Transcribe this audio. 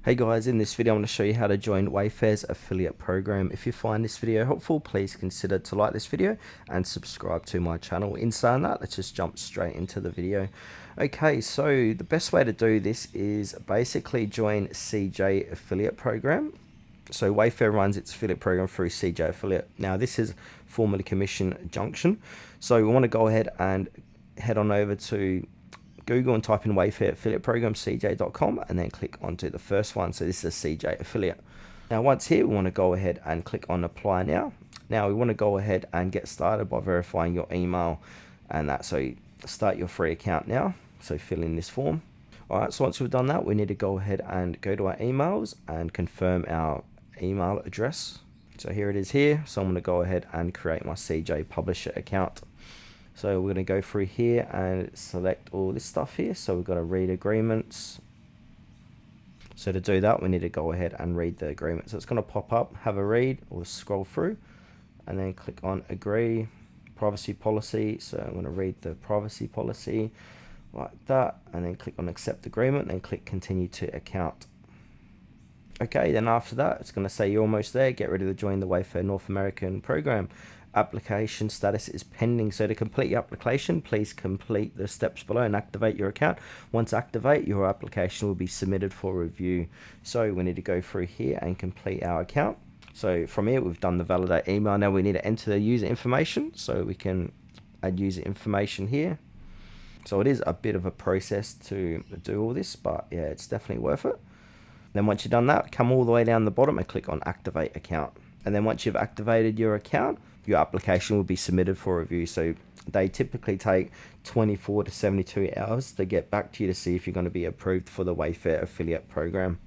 Hey guys, in this video I'm going to show you how to join Wayfair's affiliate program. If you find this video helpful, please consider to like this video and subscribe to my channel. In saying that, let's just jump straight into the video. Okay, so the best way to do this is basically join CJ affiliate program. So Wayfair runs its affiliate program through CJ affiliate. Now this is formerly Commission Junction. So we want to go ahead and head on over to Google and type in Wayfair affiliate program cj.com and then click onto the first one. So this is a CJ affiliate. Now once here, we want to go ahead and click on apply now. Now we want to go ahead and get started by verifying your email and that. So start your free account now. So fill in this form. Alright, so once we've done that, we need to go ahead and go to our emails and confirm our email address. So here it is here. So I'm going to go ahead and create my CJ publisher account. So we're going to go through here and select all this stuff here. So we've got to read agreements. So to do that, we need to go ahead and read the agreement. So it's going to pop up, have a read, or scroll through, and then click on agree, privacy policy. So I'm going to read the privacy policy like that, and then click on accept agreement, and then click continue to account. Okay, then after that, it's going to say you're almost there. Get ready to join the Wayfair North American program. Application status is pending. So to complete your application, please complete the steps below and activate your account. Once activate, your application will be submitted for review. So we need to go through here and complete our account. So from here, we've done the validate email. Now we need to enter the user information. So we can add user information here. So it is a bit of a process to do all this, but yeah, it's definitely worth it. Then once you've done that, come all the way down the bottom and click on activate account. And then once you've activated your account, your application will be submitted for review. So they typically take 24 to 72 hours to get back to you to see if you're going to be approved for the Wayfair affiliate program.